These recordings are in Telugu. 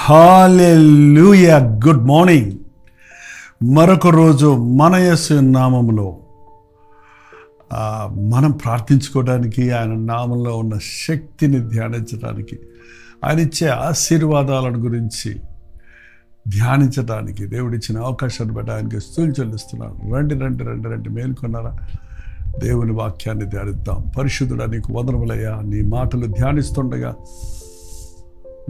హల్లెలూయా. Good morning. మరొక రోజు మన యేసు నామములో మనం ప్రార్థించుకోవడానికి, ఆయన నామంలో ఉన్న శక్తిని ధ్యానించడానికి, ఆయన ఇచ్చే ఆశీర్వాదాలను గురించి ధ్యానించడానికి దేవుడిచ్చిన అవకాశాన్ని బట్టి ఆయనకి స్తుతులు చెల్లిస్తున్నాను. రండి రండి రండి రండి మేలుకొన్నారా? దేవుని వాక్యాన్ని ధ్యానిద్దాం. పరిశుద్ధుడా, నీకు వందనములయ్యా. నీ మాటలు ధ్యానిస్తుండగా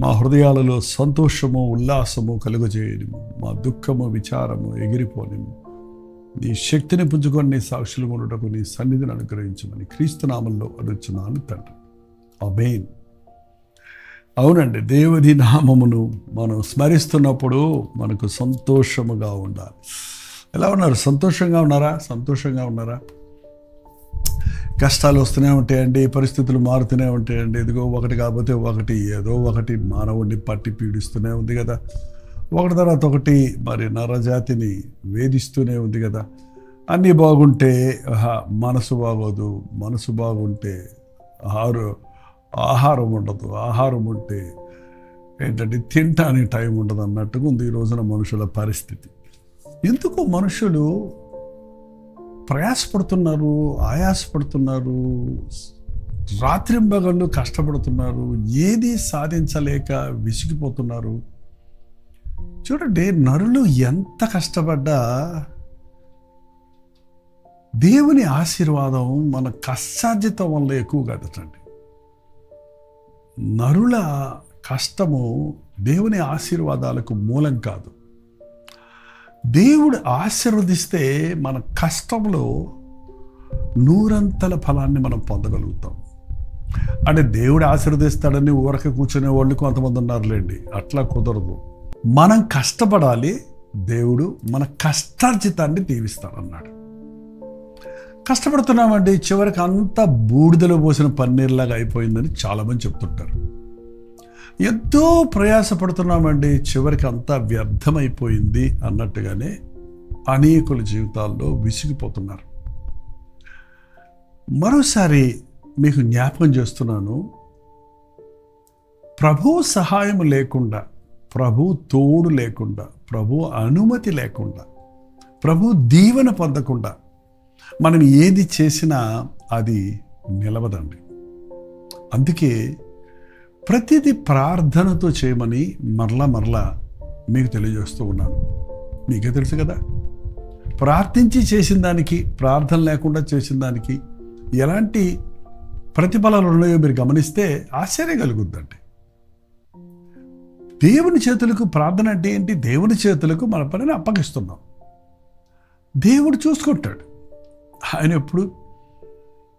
మా హృదయాలలో సంతోషము, ఉల్లాసము కలుగజేయనిము. మా దుఃఖము, విచారము ఎగిరిపోనిము. నీ శక్తిని పుంజుకొని నీ సాక్షులు కొనుటకు నీ సన్నిధిని అనుగ్రహించమని క్రీస్తు నామంలో అడుగుచున్నాను తండ్రి. ఆమేన్. అవునండి, దేవుని నామమును మనం స్మరిస్తున్నప్పుడు మనకు సంతోషముగా ఉండాలి. ఎలా ఉన్నారు? సంతోషంగా ఉన్నారా? సంతోషంగా ఉన్నారా? కష్టాలు వస్తూనే ఉంటాయండి, పరిస్థితులు మారుతూనే ఉంటాయండి. ఇదిగో ఒకటి కాకపోతే ఒకటి, ఏదో ఒకటి మానవుడిని పట్టి పీడిస్తూనే ఉంది కదా. ఒకటి తర్వాత ఒకటి మరి నరజాతిని వేధిస్తూనే ఉంది కదా. అన్నీ బాగుంటే మనసు బాగోదు, మనసు బాగుంటే ఆహారం ఉండదు, ఆహారం ఉంటే ఏంటంటే తినటానికి టైం ఉండదు అన్నట్టుగా ఉంది ఈ రోజున మనుషుల పరిస్థితి. ఎందుకు మనుషులు ప్రయాసపడుతున్నారు, ఆయాసపడుతున్నారు, రాత్రింబగళ్ళు కష్టపడుతున్నారు, ఏది సాధించలేక విసిగిపోతున్నారు. చూడండి, నరులు ఎంత కష్టపడ్డా దేవుని ఆశీర్వాదం మన కష్టార్జితం వల్ల ఎక్కువ కదటండి. నరుల కష్టము దేవుని ఆశీర్వాదాలకు మూలం కాదు. దేవుడు ఆశీర్వదిస్తే మన కష్టంలో నూరంతల ఫలాన్ని మనం పొందగలుగుతాం. అంటే దేవుడు ఆశీర్వదిస్తాడని ఊరక కూర్చునే వాళ్ళు కొంతమంది ఉన్నారులేండి. అట్లా కుదరదు. మనం కష్టపడాలి, దేవుడు మన కష్టార్జితాన్ని దీవిస్తాడన్నాడు. కష్టపడుతున్నామండి, చివరికి అంతా బూడిదలో పోసిన పన్నీర్లాగా అయిపోయిందని చాలామంది చెప్తుంటారు. ఎంతో ప్రయాసపడుతున్నామండి, చివరికి అంతా వ్యర్థమైపోయింది అన్నట్టుగానే అనేకుల జీవితాల్లో విసిగిపోతున్నారు. మరోసారి మీకు జ్ఞాపకం చేస్తున్నాను, ప్రభు సహాయం లేకుండా, ప్రభు తోడు లేకుండా, ప్రభు అనుమతి లేకుండా, ప్రభు దీవెన పొందకుండా మనం ఏది చేసినా అది నిలవదండి. అందుకే ప్రతిదీ ప్రార్థనతో చేయమని మరలా మీకు తెలియజేస్తూ ఉన్నాను. మీకే తెలుసు కదా, ప్రార్థించి చేసిన దానికి, ప్రార్థన లేకుండా చేసిన దానికి ఎలాంటి ప్రతిఫలాలు ఉన్నాయో మీరు గమనిస్తే ఆశ్చర్యం కలుగుద్దండి. దేవుని చేతులకు ప్రార్థన అంటే ఏంటి? దేవుని చేతులకు మన పనిని అప్పగిస్తున్నాం. దేవుడు చూసుకుంటాడు. ఆయన ఎప్పుడు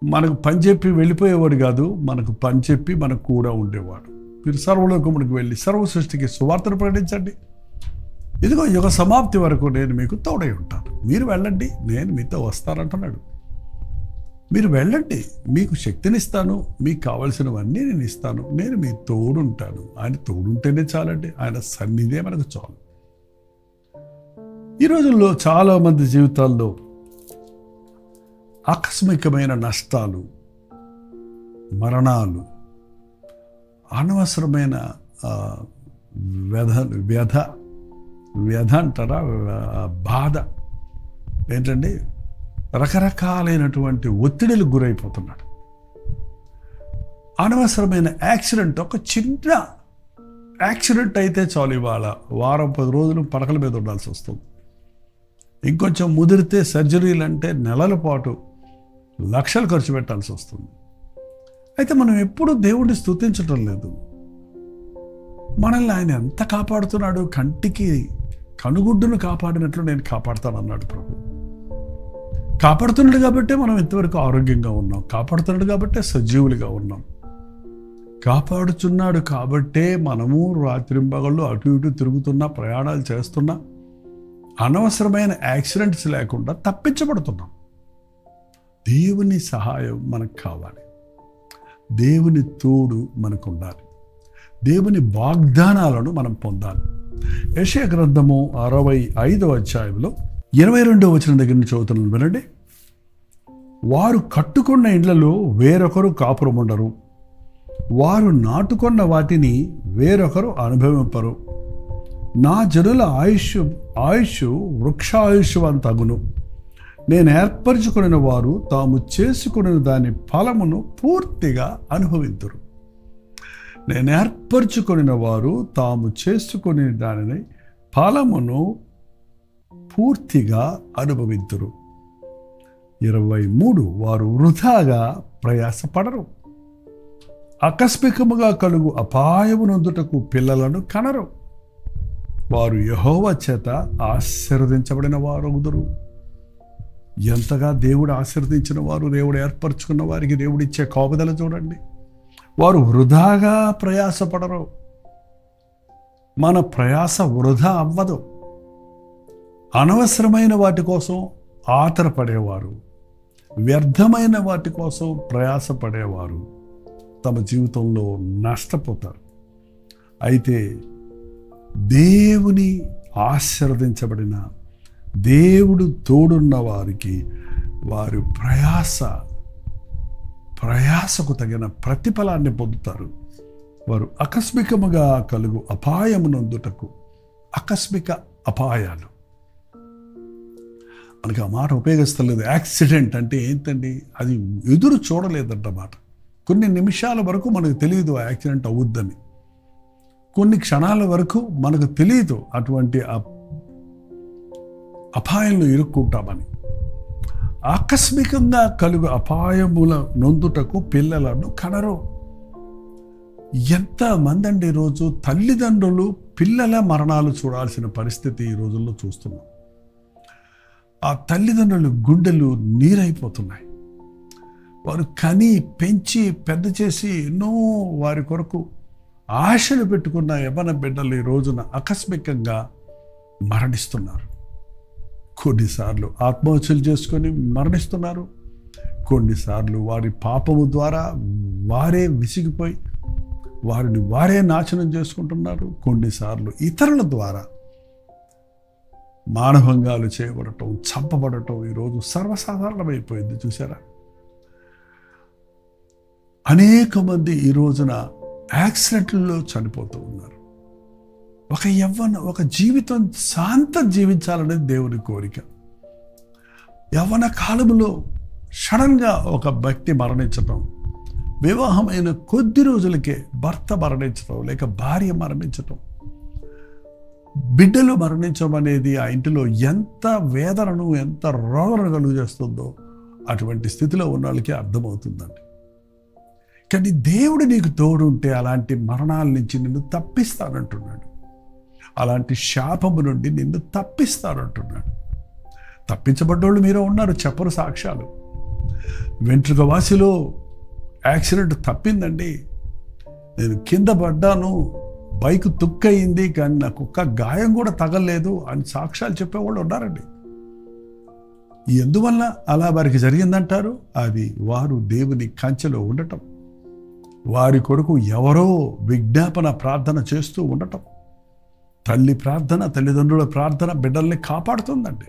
మనకు పని చెప్పి వెళ్ళిపోయేవాడు కాదు, మనకు పని చెప్పి మనకు కూడా ఉండేవాడు. మీరు సర్వలోకమునికి వెళ్ళి సర్వ సృష్టికి సువార్తను ప్రకటించండి. ఇదిగో యుగ సమాప్తి వరకు నేను మీకు తోడై ఉంటాను. మీరు వెళ్ళండి, నేను మీతో వస్తానంటున్నాడు. మీరు వెళ్ళండి, మీకు శక్తినిస్తాను, మీకు కావలసినవన్నీ నేను ఇస్తాను, నేను మీ తోడుంటాను. ఆయన తోడుంటేనే చాలండి, ఆయన సన్నిధే మనకు చాలు. ఈ రోజుల్లో చాలామంది జీవితాల్లో ఆకస్మికమైన నష్టాలు, మరణాలు, అనవసరమైన వ్యధ అంటారా, బాధ ఏంటండి, రకరకాలైనటువంటి ఒత్తిడిలకు గురైపోతున్నాడు. అనవసరమైన యాక్సిడెంట్, ఒక చిన్న యాక్సిడెంట్ అయితే చాలు, ఇవాళ వారం 10 రోజులు పడకల మీద ఉండాల్సి వస్తుంది. ఇంకొంచెం ముదిరితే సర్జరీలు అంటే నెలల పాటు లక్షలు ఖర్చు పెట్టాల్సి వస్తుంది. అయితే మనం ఎప్పుడూ దేవుడిని స్తుతించటం లేదు. మనల్ని ఆయన ఎంత కాపాడుతున్నాడు, కంటికి కనుగుడ్డును కాపాడినట్లు నేను కాపాడుతానన్నాడు ప్రభు. కాపాడుతున్నాడు కాబట్టే మనం ఇంతవరకు ఆరోగ్యంగా ఉన్నాం, కాపాడుతున్నాడు కాబట్టే సజీవులుగా ఉన్నాం, కాపాడుచున్నాడు కాబట్టే మనము రాత్రింబగళ్ళు అటు ఇటు తిరుగుతున్నా, ప్రయాణాలు చేస్తున్నా, అనవసరమైన యాక్సిడెంట్స్ లేకుండా తప్పించబడుతున్నాం. దేవుని సహాయం మనకు కావాలి, దేవుని తోడు మనకు ఉండాలి, దేవుని వాగ్దానాలను మనం పొందాలి. యెషయా గ్రంథము 65వ అధ్యాయంలో 22వ వచనం దగ్గర నుంచి చదువుతున్నాను, వినండి. వారు కట్టుకున్న ఇండ్లలో వేరొకరు కాపురం ఉండరు, వారు నాటుకున్న వాటిని వేరొకరు అనుభవింపరు. నా జనుల ఆయుష్ వృక్షాయుష్వంతగును. నేను ఏర్పరచుకుని వారు తాము చేసుకుని దాని ఫలమును పూర్తిగా అనుభవింతురు. నేను ఏర్పరచుకుని వారు తాము చేసుకుని దానిని ఫలమును పూర్తిగా అనుభవింతురు. 23 వారు వృధాగా ప్రయాసపడరు. ఆకస్మికముగా కలుగు అపాయమునందుటకు పిల్లలను కనరు. వారు యెహోవా చేత ఆశీర్వదించబడిన వారగుదురు. ఎంతగా దేవుడు ఆశీర్వదించిన వారు, దేవుడు ఏర్పరచుకున్న వారికి దేవుడిచ్చే కాపుదల చూడండి. వారు వృధాగా ప్రయాసపడరు. మన ప్రయాస వృధా అవ్వదు. అనవసరమైన వాటి కోసం ఆతరపడేవారు, వ్యర్థమైన వాటి కోసం ప్రయాసపడేవారు తమ జీవితంలో నష్టపోతారు. అయితే దేవుని ఆశీర్వదించబడిన, దేవుడు తోడున్న వారికి వారు ప్రయాసకు తగిన ప్రతిఫలాన్ని పొందుతారు. వారు ఆకస్మికముగా కలుగు అపాయమునందుటకు, ఆకస్మిక అపాయాలు మనకి ఆ మాట ఉపయోగిస్తలేదు. యాక్సిడెంట్ అంటే ఏంటండి? అది ఎదురు చూడలేదన్నమాట. కొన్ని నిమిషాల వరకు మనకు తెలియదు ఆ యాక్సిడెంట్ అవుద్దని. కొన్ని క్షణాల వరకు మనకు తెలియదు అటువంటి అపాయంలో ఇరుక్కుంటామని. ఆకస్మికంగా కలుగు అపాయముల నొందుటకు పిల్లలను కనరు. ఎంతమంది అండి ఈరోజు తల్లిదండ్రులు పిల్లల మరణాలు చూడాల్సిన పరిస్థితి ఈ రోజుల్లో చూస్తున్నాం. ఆ తల్లిదండ్రులు గుండెలు నీరైపోతున్నాయి. వారు కని పెంచి పెద్ద చేసి ఎన్నో వారి కొరకు ఆశలు పెట్టుకున్న యవ్వన బిడ్డలు ఈ రోజున ఆకస్మికంగా మరణిస్తున్నారు. కొన్నిసార్లు ఆత్మహత్యలు చేసుకొని మరణిస్తున్నారు. కొన్నిసార్లు వారి పాపము ద్వారా వారే విసిగిపోయి వారిని వారే నాశనం చేసుకుంటున్నారు. కొన్నిసార్లు ఇతరుల ద్వారా మానభంగాలు చేయబడటం, చంపబడటం ఈరోజు సర్వసాధారణమైపోయింది. చూసారా? అనేక మంది ఈ రోజున యాక్సిడెంట్లలో చనిపోతూ ఉన్నారు. ఒక జీవితం శాంతం జీవించాలనేది దేవుని కోరిక. యవ్వన కాలంలో సడన్గా ఒక వ్యక్తి మరణించటం, వివాహమైన కొద్ది రోజులకే భర్త మరణించటం, లేక భార్య మరణించటం, బిడ్డలు మరణించడం అనేది ఆ ఇంటిలో ఎంత వేదనను, ఎంత రోదన కలుగు చేస్తుందో అటువంటి స్థితిలో ఉన్న వాళ్ళకి అర్థమవుతుందండి. కానీ దేవుడు నీకు తోడుంటే అలాంటి మరణాల నుంచి నిన్ను తప్పిస్తానంటున్నాడు. అలాంటి శాపము నుండి నిన్ను తప్పిస్తానంటున్నాడు. తప్పించబడ్డోళ్ళు మీరు ఉన్నారు, చెప్పరు సాక్ష్యాలు. వెంట్రుక వాసిలో యాక్సిడెంట్ తప్పిందండి, నేను కింద పడ్డాను, బైక్ తుక్కయింది, కానీ నాకు ఒక్క గాయం కూడా తగలేదు అని సాక్ష్యాలు చెప్పేవాళ్ళు ఉన్నారండి. ఎందువల్ల అలా వారికి జరిగిందంటారు? అది వారు దేవుని కంచెలో ఉండటం, వారి కొరకు ఎవరో విజ్ఞాపన ప్రార్థన చేస్తూ ఉండటం. తల్లి ప్రార్థన, తల్లిదండ్రుల ప్రార్థన బిడ్డల్ని కాపాడుతుందండి.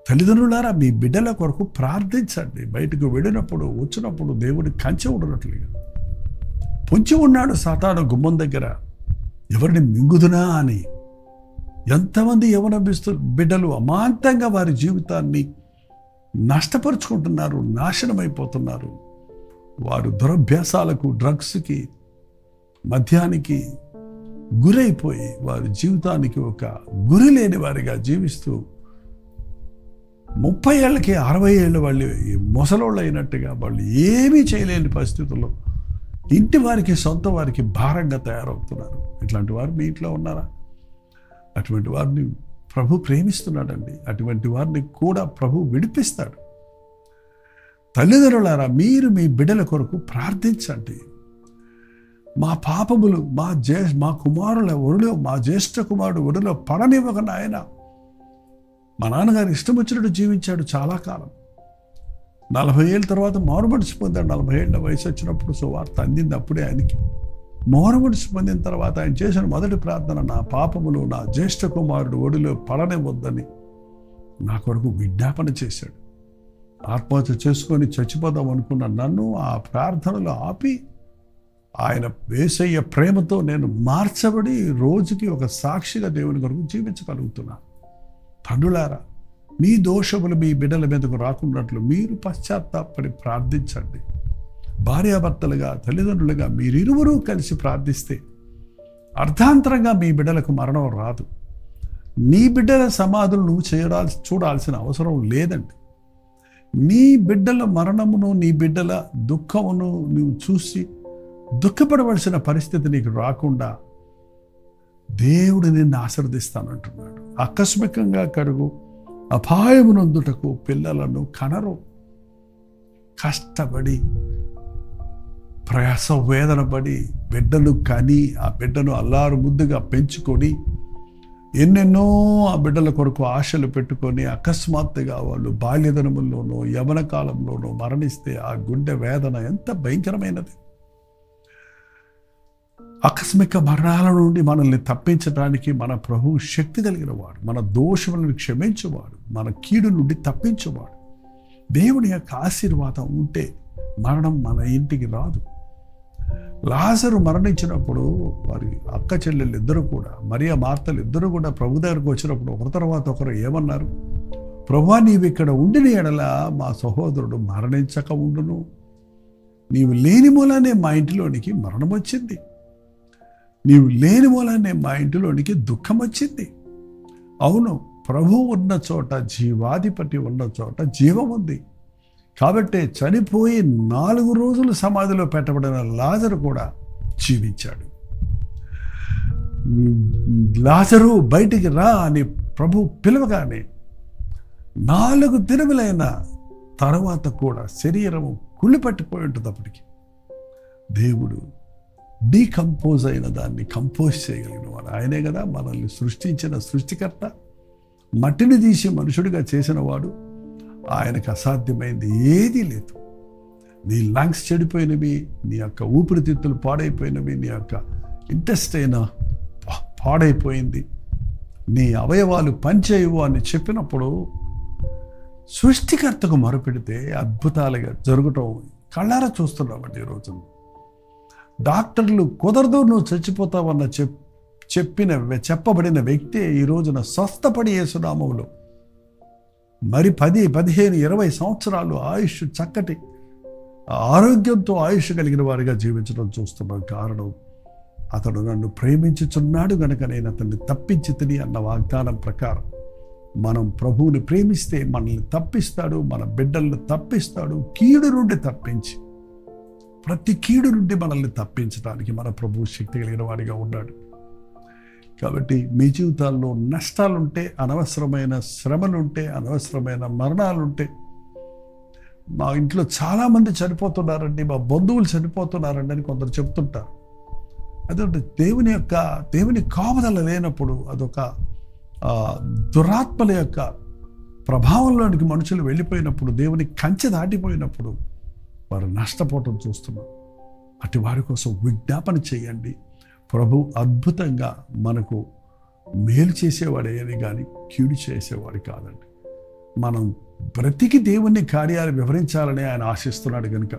తల్లిదండ్రులారా, మీ బిడ్డల కొరకు ప్రార్థించండి. బయటకు వెళ్ళినప్పుడు వచ్చినప్పుడు దేవుడి కంచె ఉండనట్లుగా. పొంచి ఉన్నాడు సాతాను గుమ్మం దగ్గర, ఎవరిని మింగుదునా అని. ఎంతమంది యవ్వన బిడ్డలు అమాంతంగా వారి జీవితాన్ని నష్టపరుచుకుంటున్నారు, నాశనమైపోతున్నారు. వారు దురభ్యాసాలకు, డ్రగ్స్కి, మద్యానికి గురైపోయి వారి జీవితానికి ఒక గురి లేని వారిగా జీవిస్తూ 30 ఏళ్ళకి 60 ఏళ్ళ వాళ్ళు ముసలోళ్ళు అయినట్టుగా వాళ్ళు ఏమీ చేయలేని పరిస్థితుల్లో ఇంటి వారికి, సొంత వారికి భారంగా తయారవుతున్నారు. ఇట్లాంటి వారు మీ ఇంట్లో ఉన్నారా? అటువంటి వారిని ప్రభు ప్రేమిస్తున్నాడండి. అటువంటి వారిని కూడా ప్రభు విడిపిస్తాడు. తల్లిదండ్రులారా, మీరు మీ బిడ్డల కొరకు ప్రార్థించండి. మా పాపములు మా కుమారుల ఒడిలో, మా జ్యేష్ఠ కుమారుడు ఒడిలో పడనివ్వకుండా ఆయన మా నాన్నగారు ఇష్టం వచ్చినట్టు జీవించాడు చాలా కాలం. 40 ఏళ్ళ తర్వాత మారుమనసు పొందాడు. 40 ఏళ్ళ వయసు వచ్చినప్పుడు సువార్త అందింది అప్పుడే ఆయనకి. మారుమనసు పొందిన తర్వాత ఆయన చేసిన మొదటి ప్రార్థన, నా పాపములు నా జ్యేష్ఠ కుమారుడు ఒడిలో పడనివ్వద్దని నా కొరకు విజ్ఞాపన చేశాడు. ఆత్మహత్య చేసుకొని చచ్చిపోదాం అనుకున్న నన్ను ఆ ప్రార్థనలో ఆపి ఆయన యేసయ్య ప్రేమతో నేను మార్చబడి రోజుకి ఒక సాక్షిగా దేవుని కొరకు జీవించగలుగుతున్నాను. తండ్రులారా, మీ దోషములు మీ బిడ్డల మీదకు రాకున్నట్లు మీరు పశ్చాత్తాపడి ప్రార్థించండి. భార్యాభర్తలుగా, తల్లిదండ్రులుగా మీరిరువురూ కలిసి ప్రార్థిస్తే అర్థాంతరంగా మీ బిడ్డలకు మరణం రాదు. నీ బిడ్డల సమాధులు నువ్వు చూడాల్సిన అవసరం లేదండి. నీ బిడ్డల మరణమును, నీ బిడ్డల దుఃఖమును నువ్వు చూసి దుఃఖపడవలసిన పరిస్థితి నీకు రాకుండా దేవుడు నిన్ను ఆశీర్వదిస్తానంటున్నాడు. ఆకస్మికంగా కరుగు అపాయమునందుటకు పిల్లలను కనరు. కష్టపడి ప్రయాస వేదన పడి బిడ్డను కని ఆ బిడ్డను అల్లారు ముద్దుగా పెంచుకొని ఎన్నెన్నో ఆ బిడ్డల కొరకు ఆశలు పెట్టుకొని అకస్మాత్తుగా వాళ్ళు బాల్యదనముల్లోనో యవన కాలంలోనో మరణిస్తే ఆ గుండె వేదన ఎంత భయంకరమైనది. ఆకస్మిక మరణాల నుండి మనల్ని తప్పించడానికి మన ప్రభువు శక్తి కలిగిన వాడు, మన దోషములను క్షమించేవాడు, మన కీడు నుండి తప్పించేవాడు. దేవుని యొక్క ఆశీర్వాదం ఉంటే మరణం మన ఇంటికి రాదు. లాజరు మరణించినప్పుడు వారి అక్క చెల్లెళ్ళు ఇద్దరు కూడా, మరియ మార్తలు ఇద్దరు కూడా ప్రభు దగ్గరకు వచ్చినప్పుడు ఒకరి తర్వాత ఒకరు ఏమన్నారు? ప్రభువా, నీవు ఇక్కడ ఉండిన ఎడల మా సహోదరుడు మరణించక ఉండును. నీవు లేని మూలానే మా ఇంటిలోనికి మరణం వచ్చింది. నీవు లేని మూలానే మా ఇంటిలోనికి దుఃఖం వచ్చింది. అవును, ప్రభు ఉన్న చోట, జీవాధిపతి ఉన్న చోట జీవం ఉంది. కాబట్టి చనిపోయి 4 రోజులు సమాధిలో పెట్టబడిన లాజరు కూడా జీవించాడు. లాజరు బయటికి రా అని ప్రభు పిలవగానే 4 దినములైన తర్వాత కూడా శరీరము కుళ్ళిపట్టిపోయి ఉంటుంది. అప్పటికి దేవుడు డీకంపోజ్ అయిన దాన్ని కంపోజ్ చేయగలిగిన వాడు ఆయనే కదా. మనల్ని సృష్టించిన సృష్టికర్త, మట్టిని తీసి మనుషుడిగా చేసిన వాడు. ఆయనకు అసాధ్యమైంది ఏదీ లేదు. నీ లంగ్స్ చెడిపోయినవి, నీ యొక్క ఊపిరితిత్తులు పాడైపోయినవి, నీ యొక్క ఇంటెస్టైన్ పాడైపోయింది, నీ అవయవాలు పనిచేయవు అని చెప్పినప్పుడు సృష్టికర్తకు మొరపెడితే అద్భుతాలుగా జరగటం కళ్ళారా చూస్తున్నామండి. ఈ రోజున డాక్టర్లు కుదరదు, నువ్వు చచ్చిపోతావన్న చెప్పబడిన వ్యక్తి ఈ రోజున స్వస్థపడి యేసునామములో మరి 10, 15, 20 సంవత్సరాలు ఆయుష్, చక్కటి ఆరోగ్యంతో ఆయుష్ కలిగిన వారిగా జీవించడం చూస్తున్నాం. కారణం, అతడు నన్ను ప్రేమించుచున్నాడు గనుక నేను అతన్ని తప్పించి తిని అన్న వాగ్దానం ప్రకారం మనం ప్రభువుని ప్రేమిస్తే మనల్ని తప్పిస్తాడు, మన బిడ్డల్ని తప్పిస్తాడు. కీడు నుండి తప్పించి, ప్రతి కీడు నుండి మనల్ని తప్పించడానికి మన ప్రభువు శక్తి కలిగిన వాడిగా ఉన్నాడు. కాబట్టి మీ జీవితాల్లో నష్టాలుంటే, అనవసరమైన శ్రమలుంటే, అనవసరమైన మరణాలుంటే, మా ఇంట్లో చాలామంది చనిపోతున్నారండి, మా బంధువులు చనిపోతున్నారండి అని కొందరు చెప్తుంటారు. అదే దేవుని కాపుదల లేనప్పుడు అదొక దురాత్మల యొక్క ప్రభావంలోనికి మనుషులు వెళ్ళిపోయినప్పుడు, దేవుని కంచె దాటిపోయినప్పుడు వారు నష్టపోవటం చూస్తున్నాం. అటు వారి కోసం విజ్ఞాపన చేయండి. ప్రభు అద్భుతంగా మనకు మేలు చేసేవాడే కానీ కీడు చేసేవాడు కాదండి. మనం బ్రతికి దేవుని కార్యాలు వివరించాలని ఆయన ఆశిస్తున్నాడు కనుక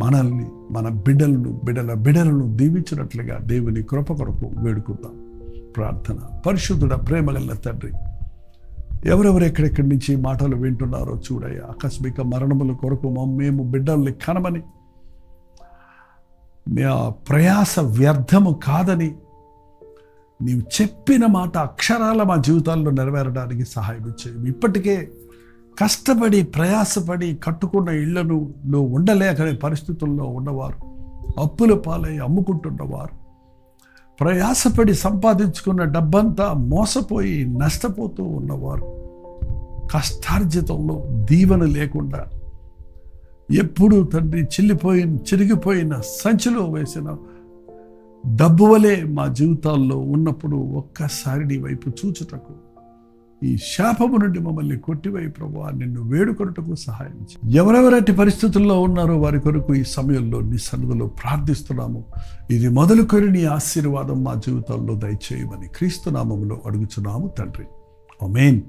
మనల్ని, మన బిడ్డలను దీవించినట్లుగా దేవుని కృప కొరకు వేడుకుందాం. ప్రార్థన. పరిశుద్ధుడ, ప్రేమగల తండ్రి, ఎవరెవరు ఎక్కడెక్కడి నుంచి మాటలు వింటున్నారో చూడయ్యా. ఆకస్మిక మరణముల కొరకు మేము బిడ్డల్ని కనమని, ప్రయాస వ్యర్థము కాదని నీవు చెప్పిన మాట అక్షరాల మా జీవితాల్లో నెరవేరడానికి సహాయం ఇచ్చేవి. ఇప్పటికే కష్టపడి ప్రయాసపడి కట్టుకున్న ఇళ్లను ఉండలేకనే పరిస్థితుల్లో ఉన్నవారు, అప్పుల పాలై అమ్ముకుంటున్నవారు, ప్రయాసపడి సంపాదించుకున్న డబ్బంతా మోసపోయి నష్టపోతూ ఉన్నవారు, కష్టార్జితంలో దీవెన లేకుండా ఎప్పుడు తండ్రి చిరిగిపోయిన సంచిలో వేసిన డబ్బు వలె మా జీవితాల్లో ఉన్నప్పుడు ఒక్కసారి నీ వైపు చూచుటకు, ఈ శాపము నుండి మమ్మల్ని కొట్టివై ప్రభువా నిన్ను వేడుకొనుటకు సహాయం చేయి. ఎవరెవరటి పరిస్థితుల్లో ఉన్నారో వారి కొరకు ఈ సమయంలో నీ సన్నిధిలో ప్రార్థిస్తున్నాము. ఇది మొదలుకొని నీ ఆశీర్వాదం మా జీవితాల్లో దయచేయమని క్రీస్తు నామములో అడుగుచున్నాము తండ్రి. ఆమేన్.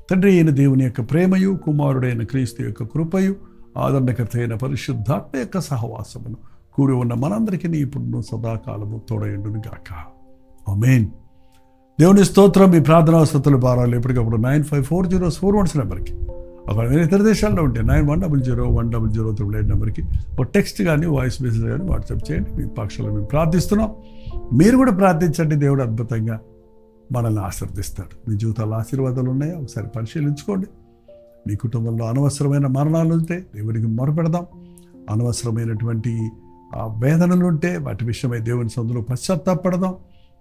తండ్రి అయిన దేవుని యొక్క ప్రేమయు, కుమారుడైన క్రీస్తు యొక్క కృపయు, ఆదరణకర్త అయిన పరిశుద్ధాత్మ యొక్క సహవాసమును కూడి ఉన్న మనందరికీ ఇప్పుడు సదాకాలము తోడయుండును గాక. ఆమేన్. దేవుని స్తోత్రం. మీ ప్రార్థనా వసతుల భారాలు ఎప్పటికప్పుడు 954041 నెంబర్కి, ఒకవేళ మీరు ఇతర దేశాల్లో ఉంటే 91001008 నెంబర్కి ఒక టెక్స్ట్ కానీ వాయిస్ మెసేజ్ కానీ వాట్సాప్ చేయండి. మీ పక్షంలో మేము ప్రార్థిస్తున్నాం. మీరు కూడా ప్రార్థించండి. దేవుడు అద్భుతంగా మనల్ని ఆశీర్వదిస్తాడు. మీ జీవితాల్లో ఆశీర్వాదాలు ఉన్నాయా ఒకసారి పరిశీలించుకోండి. మీ కుటుంబంలో అనవసరమైన మరణాలు ఉంటే దేవునికి మొరపెడదాం. అనవసరమైనటువంటి వేదనలు ఉంటే వాటి విషయమై దేవుని సందులో పశ్చాత్తాపడదాం.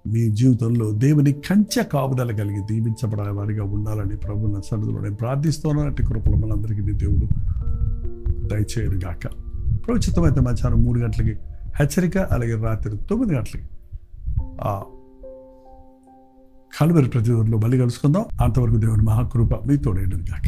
మీ జీవితంలో దేవుని కంచె కాపుదల కలిగి దీవించబడే వారిగా ఉండాలని ప్రభు నా సన్నిధిలో నేను ప్రార్థిస్తున్నాను. అట్టి కృపలు మనందరికీ దేవుడు దయచేయను గాక. ప్రవచితమైతే మధ్యాహ్నం 3 గంటలకి హెచ్చరిక, అలాగే రాత్రి 9 గంటలకి కలువరి ప్రతిరోజులో మళ్ళీ కలుసుకుందాం. అంతవరకు దేవుని మహాకృప మీ తోడేయను గాక.